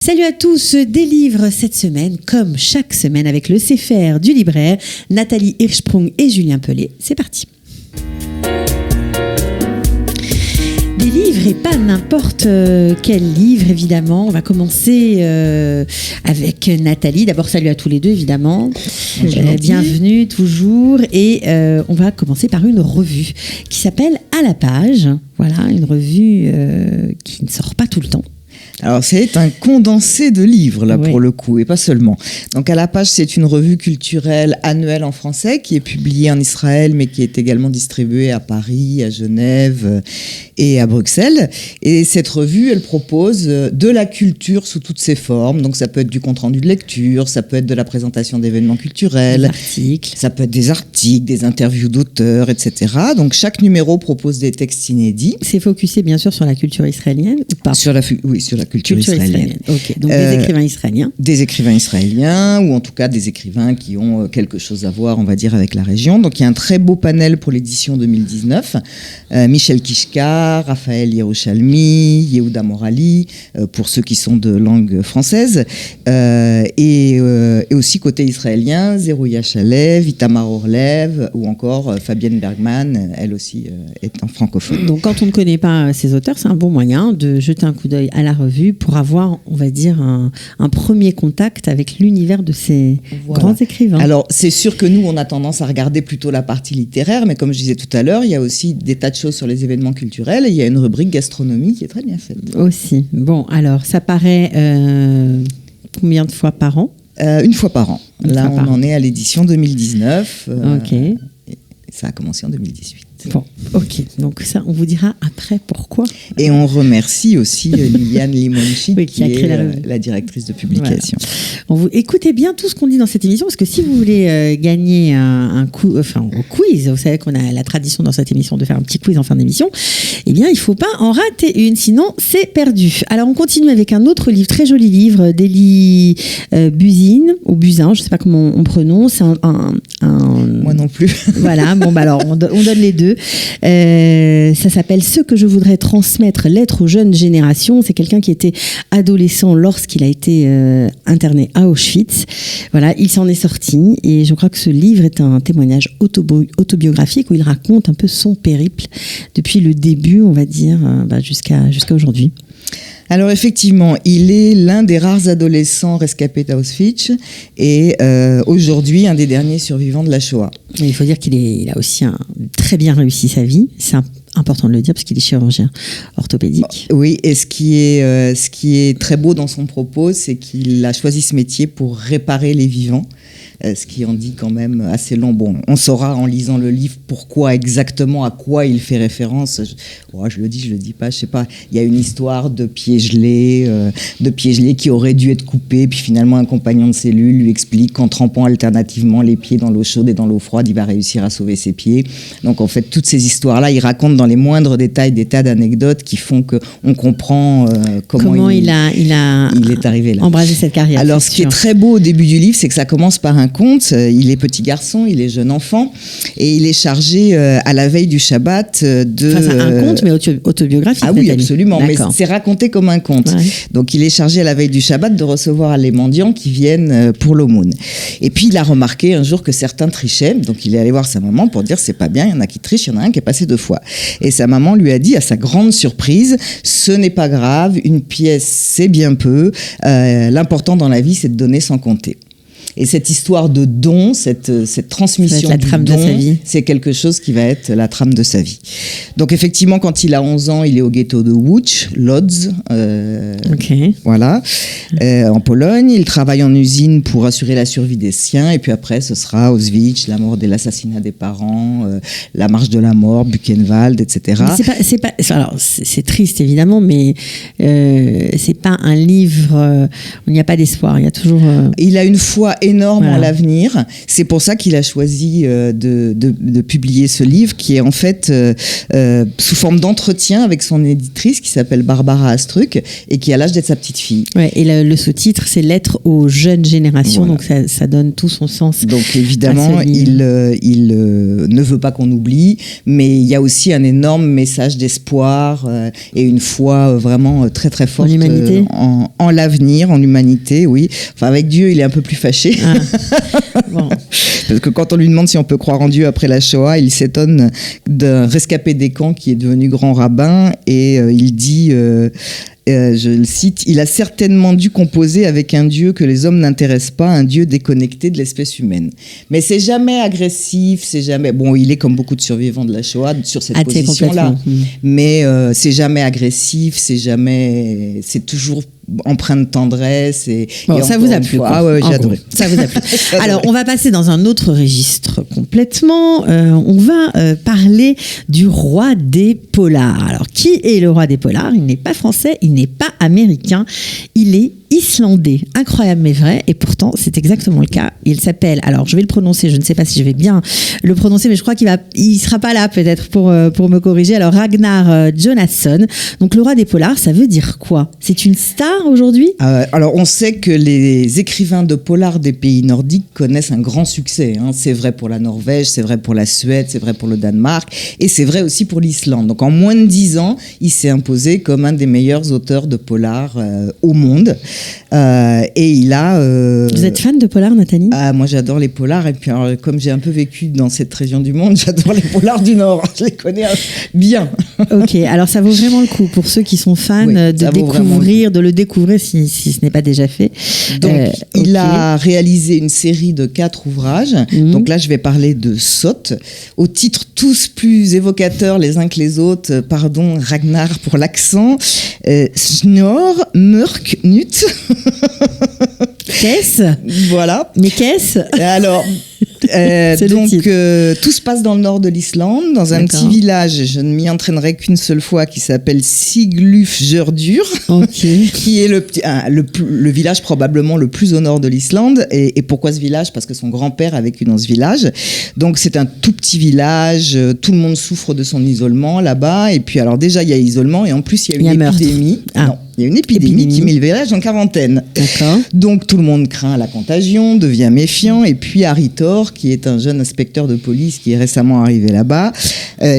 Salut à tous, des livres cette semaine, comme chaque semaine avec le CFR du libraire, Nathalie Hirschsprung et Julien Pellet. C'est parti. Des livres et pas n'importe quel livre, évidemment. On va commencer avec Nathalie. D'abord, salut à tous les deux, évidemment. Bienvenue toujours. Et on va commencer par une revue qui s'appelle À la page. Voilà, une revue qui ne sort pas tout le temps. Alors, c'est un condensé de livres, là, pour le coup, et pas seulement. Donc, À la page, c'est une revue culturelle annuelle en français qui est publiée en Israël, mais qui est également distribuée à Paris, à Genève et à Bruxelles. Et cette revue, elle propose de la culture sous toutes ses formes. Donc, ça peut être du compte-rendu de lecture, ça peut être de la présentation d'événements culturels, articles. Ça peut être des articles, des interviews d'auteurs, etc. Donc, chaque numéro propose des textes inédits. C'est focusé, bien sûr, sur la culture israélienne ou pas ? Sur la culture israélienne. Ok, donc des écrivains israéliens. Des écrivains israéliens, ou en tout cas des écrivains qui ont quelque chose à voir, on va dire, avec la région. Donc il y a un très beau panel pour l'édition 2019. Michel Kishka, Raphaël Yerushalmi, Yehuda Morali, pour ceux qui sont de langue française. Et aussi côté israélien, Zerouya Shalev, Itamar Orlev, ou encore Fabienne Bergman, elle aussi est en francophone. Donc quand on ne connaît pas ces auteurs, c'est un bon moyen de jeter un coup d'œil à la revue pour avoir, on va dire, un premier contact avec l'univers de ces grands écrivains. Alors, c'est sûr que nous, on a tendance à regarder plutôt la partie littéraire, mais comme je disais tout à l'heure, il y a aussi des tas de choses sur les événements culturels, et il y a une rubrique gastronomie qui est très bien faite. Aussi. Bon, alors, ça paraît combien de fois par an ? Une fois par an. Là, on en est à l'édition 2019. Ok. Ça a commencé en 2018. Bon, ok. Donc ça, on vous dira après pourquoi. Et on remercie aussi Liliane Limonchi, qui est la directrice de publication. Voilà. Écoutez bien tout ce qu'on dit dans cette émission, parce que si vous voulez gagner un quiz, vous savez qu'on a la tradition dans cette émission de faire un petit quiz en fin d'émission, eh bien, il ne faut pas en rater une, sinon c'est perdu. Alors, on continue avec un autre livre, très joli livre, d'Élie Buzyn, ou Buzyn, je ne sais pas comment on prononce. Moi non plus. Voilà, bon, bah alors, on donne les deux. Ça s'appelle « Ce que je voudrais transmettre, lettre aux jeunes générations ». C'est quelqu'un qui était adolescent lorsqu'il a été interné à Auschwitz. Voilà, il s'en est sorti et je crois que ce livre est un témoignage autobiographique où il raconte un peu son périple depuis le début, on va dire, jusqu'à aujourd'hui. Alors effectivement, il est l'un des rares adolescents rescapés d'Auschwitz et aujourd'hui un des derniers survivants de la Shoah. Il faut dire qu'il a aussi très bien réussi sa vie. C'est important de le dire parce qu'il est chirurgien orthopédique. Oui, et ce qui est très beau dans son propos, c'est qu'il a choisi ce métier pour réparer les vivants. Ce qui en dit quand même assez long. Bon, on saura en lisant le livre pourquoi exactement, à quoi il fait référence. Je le dis pas, je sais pas. Il y a une histoire de pieds gelés qui auraient dû être coupés, puis finalement un compagnon de cellule lui explique qu'en trempant alternativement les pieds dans l'eau chaude et dans l'eau froide, il va réussir à sauver ses pieds. Donc en fait, toutes ces histoires-là, il raconte dans les moindres détails des tas d'anecdotes qui font qu'on comprend comment il est arrivé là. Embrasé cette carrière. Alors ce qui est très beau au début du livre, c'est que ça commence par un conte. Il est petit garçon, il est jeune enfant et il est chargé à la veille du Shabbat de... Enfin, c'est un conte mais autobiographique. Ah oui, absolument, mais c'est raconté comme un conte. Ouais. Donc il est chargé à la veille du Shabbat de recevoir les mendiants qui viennent pour l'aumône. Et puis il a remarqué un jour que certains trichaient, donc il est allé voir sa maman pour dire c'est pas bien, il y en a qui trichent, il y en a un qui est passé 2 fois. Et sa maman lui a dit à sa grande surprise, ce n'est pas grave, une pièce c'est bien peu, l'important dans la vie c'est de donner sans compter. Et cette histoire de don, cette transmission du don, c'est quelque chose qui va être la trame de sa vie. Donc effectivement, quand il a 11 ans, il est au ghetto de Łódź, voilà, en Pologne. Il travaille en usine pour assurer la survie des siens. Et puis après, ce sera Auschwitz, la mort et l'assassinat des parents, la marche de la mort, Buchenwald, etc. Alors, c'est triste évidemment, mais c'est pas un livre où il n'y a pas d'espoir. Il y a toujours. Il a une foi énorme Voilà. en l'avenir. C'est pour ça qu'il a choisi de publier ce livre qui est en fait sous forme d'entretien avec son éditrice qui s'appelle Barbara Astruc et qui a l'âge d'être sa petite fille. Ouais, et le sous-titre, c'est Lettres aux jeunes générations, Voilà. donc ça donne tout son sens. Donc évidemment, à ce livre. il ne veut pas qu'on oublie, mais il y a aussi un énorme message d'espoir et une foi vraiment très très forte En l'humanité. en l'avenir, en l'humanité, oui. Enfin avec Dieu, il est un peu plus fâché. Ah. Bon. Parce que quand on lui demande si on peut croire en Dieu après la Shoah, il s'étonne d'un rescapé des camps qui est devenu grand rabbin et il dit... je le cite, il a certainement dû composer avec un Dieu que les hommes n'intéressent pas, un Dieu déconnecté de l'espèce humaine. Mais c'est jamais agressif, c'est jamais... Bon, il est comme beaucoup de survivants de la Shoah sur cette position-là. Mais c'est jamais agressif, c'est toujours empreint de tendresse. Bon, ça vous a plu, quoi. Ah ouais, j'ai adoré. Ça vous a plu. Alors, on va passer dans un autre registre complètement. On va parler du roi des polars. Alors, qui est le roi des polars? Il n'est pas français, il n'est pas américain, il est islandais. Incroyable mais vrai, et pourtant c'est exactement le cas. Il s'appelle, alors je vais le prononcer, je ne sais pas si je vais bien le prononcer, mais je crois il sera pas là peut-être pour me corriger. Alors Ragnar Jonasson. Donc le roi des polars, ça veut dire quoi? C'est une star aujourd'hui? Alors on sait que les écrivains de polar des pays nordiques connaissent un grand succès. Hein. C'est vrai pour la Norvège, c'est vrai pour la Suède, c'est vrai pour le Danemark, et c'est vrai aussi pour l'Islande. Donc en moins de 10 ans, il s'est imposé comme un des meilleurs auteurs de polar au monde. Et il a... Vous êtes fan de polar, Nathalie? Moi j'adore les polars, et puis alors, comme j'ai un peu vécu dans cette région du monde, j'adore les polars du Nord, je les connais bien. Ok, alors ça vaut vraiment le coup pour ceux qui sont fans de le découvrir si ce n'est pas déjà fait. Donc il a réalisé une série de 4 ouvrages, donc là je vais parler de Sot, au titre tous plus évocateurs les uns que les autres, pardon Ragnar pour l'accent, Snor, Mørk, Nut. Qu'est-ce? Voilà. Mais qu'est-ce? Alors, donc tout se passe dans le nord de l'Islande, dans un petit village, je ne m'y entraînerai qu'une seule fois, qui s'appelle Siglufjörður, qui est le village probablement le plus au nord de l'Islande. Et pourquoi ce village? Parce que son grand-père a vécu dans ce village. Donc c'est un tout petit village, tout le monde souffre de son isolement là-bas. Et puis alors déjà il y a isolement, et en plus il y a une épidémie. Non, il y a une épidémie qui met le village en quarantaine. D'accord. Donc tout le monde craint la contagion, devient méfiant, et puis Harry Thor, qui est un jeune inspecteur de police qui est récemment arrivé là-bas,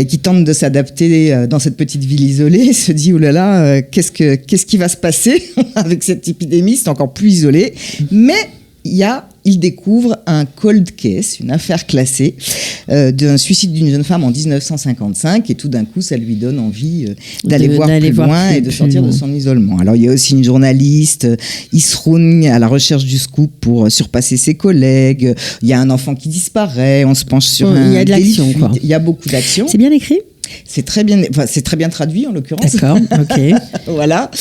qui tente de s'adapter dans cette petite ville isolée, se dit oulala, qu'est-ce qui va se passer avec cette épidémie? C'est encore plus isolé. Mais il découvre un cold case, une affaire classée d'un suicide d'une jeune femme en 1955, et tout d'un coup ça lui donne envie d'aller voir plus loin et de sortir de son isolement. Alors il y a aussi une journaliste, Isrun, à la recherche du scoop pour surpasser ses collègues. Il y a un enfant qui disparaît, on se penche sur il y a de l'action, quoi. Il y a beaucoup d'action. C'est bien écrit? C'est très bien traduit en l'occurrence. D'accord, ok. Voilà.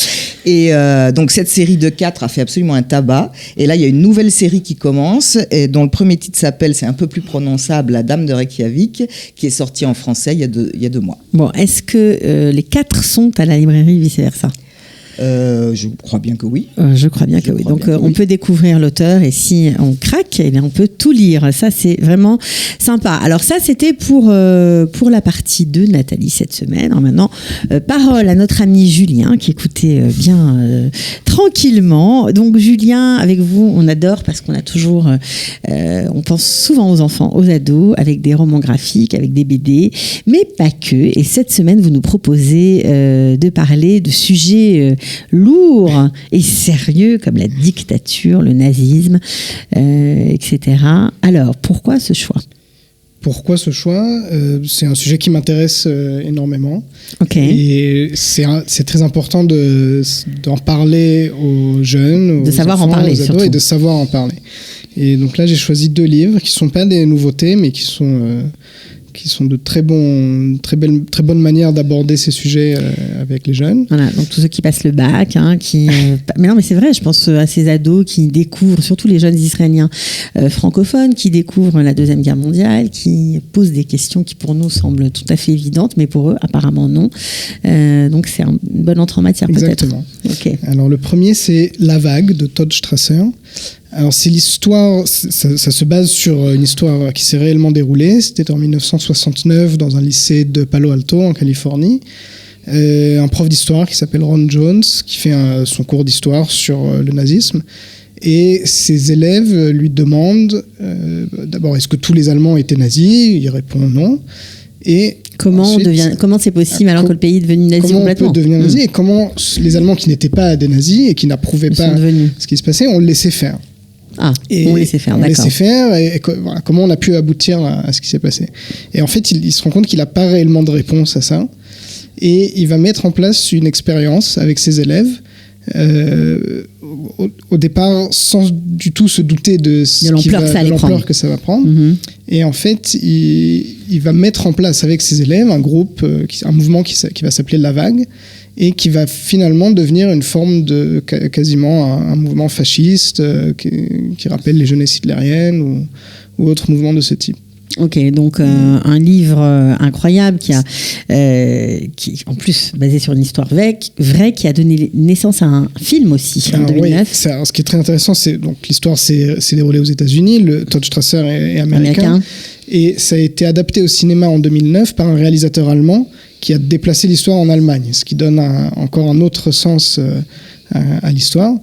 Et donc cette série de 4 a fait absolument un tabac. Et là, il y a une nouvelle série qui commence, et dont le premier titre s'appelle, c'est un peu plus prononçable, La Dame de Reykjavik, qui est sortie en français il y a 2 mois. Bon, est-ce que les 4 sont à la librairie vice-versa? Je crois bien que oui. Je crois bien que oui. Donc on peut découvrir l'auteur, et si on craque, eh bien, on peut tout lire. Ça, c'est vraiment sympa. Alors ça, c'était pour la partie 2 de Nathalie cette semaine. Alors maintenant, parole à notre ami Julien qui écoutait bien tranquillement. Donc Julien, avec vous, on adore parce qu'on a toujours, on pense souvent aux enfants, aux ados, avec des romans graphiques, avec des BD, mais pas que. Et cette semaine, vous nous proposez de parler de sujets lourds et sérieux comme la dictature, le nazisme, etc. Alors, pourquoi ce choix ? Pourquoi ce choix ? C'est un sujet qui m'intéresse énormément. Okay. Et c'est très important d'en parler aux jeunes, de savoir en parler, aux ados, surtout. Et de savoir en parler. Et donc là, j'ai choisi 2 livres qui ne sont pas des nouveautés, mais qui sont de très bonnes manières d'aborder ces sujets avec les jeunes. Voilà, donc tous ceux qui passent le bac, mais non, mais c'est vrai, je pense à ces ados qui découvrent, surtout les jeunes Israéliens francophones, qui découvrent la Deuxième Guerre mondiale, qui posent des questions qui pour nous semblent tout à fait évidentes, mais pour eux, apparemment non. Donc c'est une bonne entrée en matière, peut-être. Exactement. Okay. Alors le premier, c'est La Vague de Todd Strasser. Alors c'est l'histoire, ça se base sur une histoire qui s'est réellement déroulée. C'était en 1969 dans un lycée de Palo Alto en Californie. Un prof d'histoire qui s'appelle Ron Jones qui fait son cours d'histoire sur le nazisme. Et ses élèves lui demandent d'abord est-ce que tous les Allemands étaient nazis ? Il répond non. Et comment c'est possible alors que le pays est devenu nazi complètement ? Comment on peut devenir nazi et comment les Allemands qui n'étaient pas des nazis et qui n'approuvaient pas ce qui se passait, on le laissait faire. On laissait faire, d'accord. On laissait faire et voilà, comment on a pu aboutir à ce qui s'est passé. Et en fait, il se rend compte qu'il n'a pas réellement de réponse à ça. Et il va mettre en place une expérience avec ses élèves. Au départ, sans du tout se douter de l'ampleur que ça va prendre. Mm-hmm. Et en fait, il va mettre en place avec ses élèves un groupe, un mouvement qui va s'appeler La Vague, et qui va finalement devenir une forme de quasiment un mouvement fasciste qui rappelle les jeunesses hitlériennes ou autres mouvements de ce type. Ok, donc un livre incroyable qui en plus basé sur une histoire vraie, qui a donné naissance à un film aussi en 2009. Oui, ce qui est très intéressant, c'est donc l'histoire s'est déroulée aux États-Unis. Le Todd Strasser est américain, et ça a été adapté au cinéma en 2009 par un réalisateur allemand qui a déplacé l'histoire en Allemagne, ce qui donne encore un autre sens à l'histoire.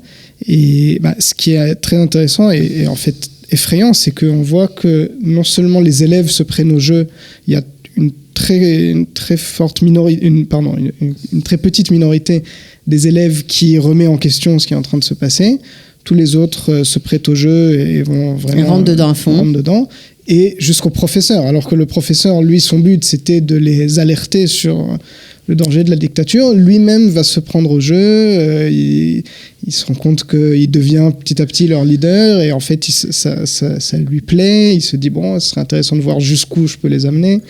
Et ce qui est très intéressant et en fait effrayant, c'est qu'on voit que non seulement les élèves se prennent au jeu, il y a une très forte minorité, une très petite minorité des élèves qui remet en question ce qui est en train de se passer. Tous les autres se prêtent au jeu et vont vraiment... Ils rentrent dedans à fond. Rentrent dedans. Et jusqu'au professeur. Alors que le professeur, lui, son but, c'était de les alerter sur le danger de la dictature. Lui-même va se prendre au jeu. Il se rend compte qu'il devient petit à petit leur leader. Et en fait, ça lui plaît. Il se dit, bon, ce serait intéressant de voir jusqu'où je peux les amener.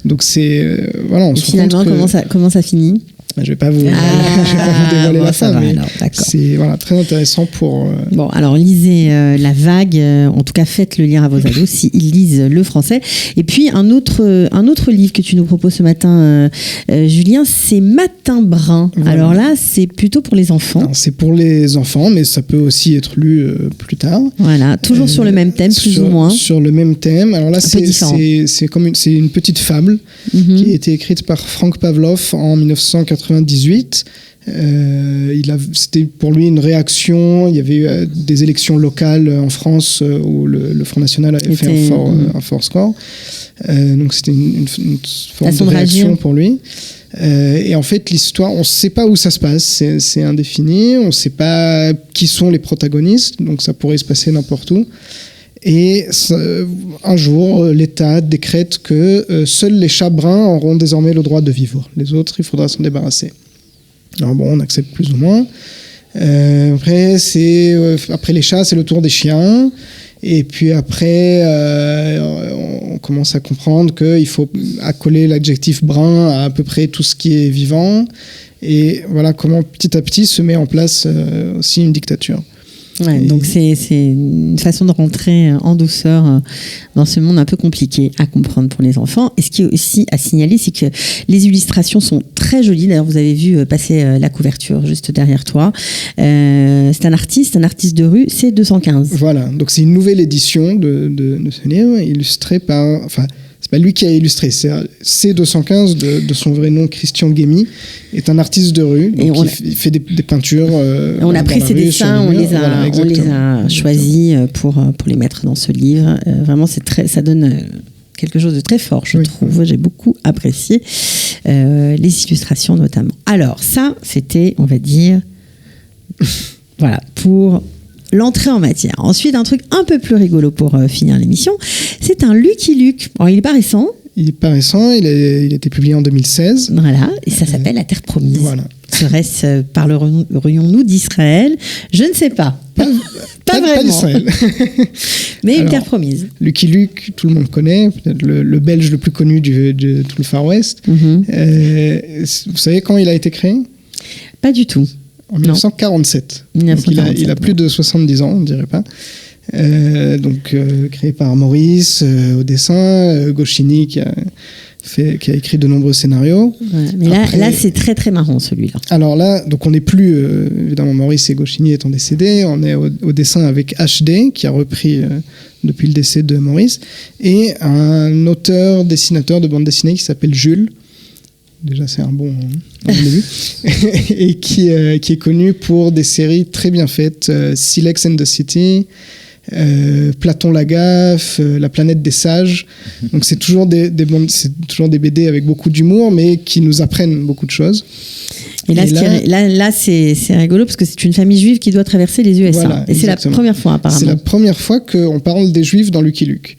Donc, on se rend compte que... comment ça finit ? Je ne vais pas vous dévoiler la fin, mais c'est très intéressant pour... Bon, alors lisez La Vague, en tout cas faites-le lire à vos ados s'ils lisent le français. Et puis un autre livre que tu nous proposes ce matin, Julien, c'est Matin Brun. Voilà. Alors là, c'est plutôt pour les enfants. Alors, c'est pour les enfants, mais ça peut aussi être lu plus tard. Voilà, toujours sur le même thème, plus ou moins. Sur le même thème. Alors là, c'est une petite fable qui a été écrite par Frank Pavlov en 1998. C'était pour lui une réaction. Il y avait eu des élections locales en France où le Front National avait fait un fort score. Donc c'était une forme de réaction pour lui. Et en fait, l'histoire, on ne sait pas où ça se passe. C'est indéfini. On ne sait pas qui sont les protagonistes. Donc ça pourrait se passer n'importe où. Et un jour, l'État décrète que seuls les chats bruns auront désormais le droit de vivre. Les autres, il faudra s'en débarrasser. Alors bon, on accepte plus ou moins. Après les chats, c'est le tour des chiens. Et puis après, on commence à comprendre qu'il faut accoler l'adjectif brun à peu près tout ce qui est vivant. Et voilà comment petit à petit se met en place aussi une dictature. Ouais, donc c'est une façon de rentrer en douceur dans ce monde un peu compliqué à comprendre pour les enfants. Et ce qui est aussi à signaler, c'est que les illustrations sont très jolies. D'ailleurs, vous avez vu passer la couverture juste derrière toi. C'est un artiste de rue, c'est 215. Voilà, donc c'est une nouvelle édition de ce livre, illustré par... C'est pas lui qui a illustré, c'est C215 de son vrai nom, Christian Guémy, est un artiste de rue, donc il fait des peintures. On a pris ses dessins, on les a choisis pour les mettre dans ce livre. Vraiment, ça donne quelque chose de très fort, je trouve. J'ai beaucoup apprécié les illustrations notamment. Alors ça, c'était, on va dire, voilà, pour... l'entrée en matière. Ensuite, un truc un peu plus rigolo pour finir l'émission, c'est un Lucky Luke. Alors, il est pas récent. Il a été publié en 2016. Voilà, et ça s'appelle La Terre Promise. Voilà. Serait-ce parlerions-nous d'Israël ? Je ne sais pas. Pas vraiment. Pas d'Israël. Mais une Terre Promise. Lucky Luke, tout le monde connaît, peut-être le Belge le plus connu de tout le Far West. Vous savez quand il a été créé ? Pas du tout. En 1947. Donc il a plus de 70 ans, on ne dirait pas. Créé par Maurice au dessin, Goscinny qui a qui a écrit de nombreux scénarios. Ouais, mais là, c'est très très marrant celui-là. Alors là, donc on n'est plus, évidemment, Maurice Goscinny étant décédé, on est au dessin avec HD, qui a repris depuis le décès de Maurice, et un auteur-dessinateur de bande dessinée qui s'appelle Jules. Déjà, c'est un bon début. Et qui est connu pour des séries très bien faites, Silex and the City, Platon Lagaffe, La planète des sages. Donc c'est toujours des BD avec beaucoup d'humour, mais qui nous apprennent beaucoup de choses. Et là, c'est rigolo parce que c'est une famille juive qui doit traverser les USA. Voilà, et c'est la première fois, apparemment. C'est la première fois qu'on parle des juifs dans Lucky Luke.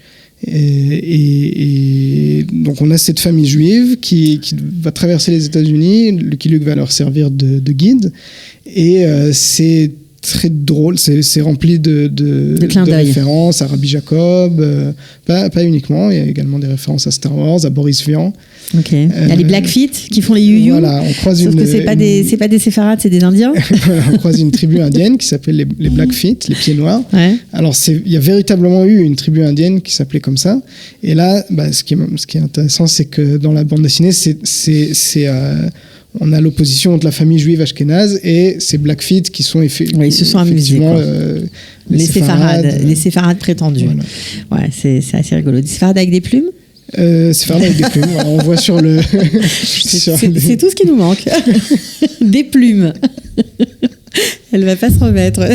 Et donc on a cette famille juive qui va traverser les États-Unis. Lucky Luke va leur servir de guide. Et c'est très drôle, c'est rempli de références à Rabbi Jacob, pas uniquement, il y a également des références à Star Wars, à Boris Vian. Ok. Il y a les Blackfeet qui font les you-you. Voilà, on croise sauf que c'est pas des séfarades, c'est des Indiens. Voilà, on croise une tribu indienne qui s'appelle les Blackfeet, les pieds noirs. Ouais. Alors il y a véritablement eu une tribu indienne qui s'appelait comme ça. Et là, ce qui est intéressant, c'est que dans la bande dessinée, on a l'opposition entre la famille juive ashkénaze et ces Blackfeet qui sont ils se sont amusés. Les séfarades prétendus. Voilà. Ouais, c'est assez rigolo. Des séfarades avec des plumes. Séfarades avec des plumes. Voilà, on voit sur le. C'est tout ce qui nous manque. Des plumes. Elle va pas se remettre,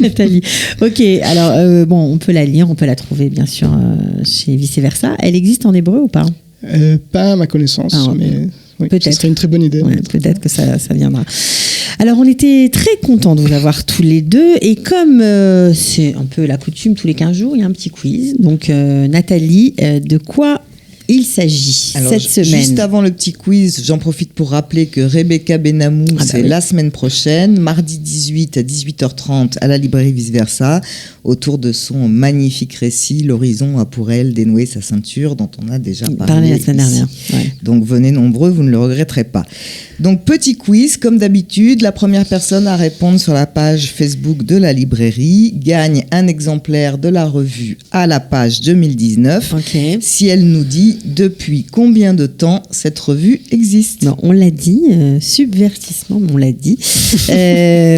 Nathalie. Ok, alors on peut la lire, on peut la trouver bien sûr chez Vice Versa. Elle existe en hébreu ou pas? Pas à ma connaissance, mais. Oui, peut-être. Ce serait une très bonne idée. Ouais, peut-être que ça viendra. Alors, on était très contents de vous avoir tous les deux. Et comme c'est un peu la coutume, tous les 15 jours, il y a un petit quiz. Donc, Nathalie, de quoi il s'agit cette semaine? Juste avant le petit quiz, j'en profite pour rappeler que Rebecca Benamou, c'est la semaine prochaine, mardi 18 à 18h30 à la librairie Vice Versa, autour de son magnifique récit, L'horizon a pour elle dénoué sa ceinture, dont on a déjà parlé la semaine dernière. Ouais. Donc venez nombreux, vous ne le regretterez pas. Donc petit quiz, comme d'habitude, la première personne à répondre sur la page Facebook de la librairie gagne un exemplaire de la revue à la page 2019. Okay. Si elle nous dit depuis combien de temps cette revue existe. Non, on l'a dit, subvertissement, on l'a dit.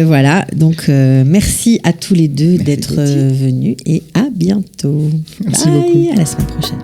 Voilà, donc merci à tous les deux d'être venus et à bientôt. Merci Bye, beaucoup. À la semaine prochaine.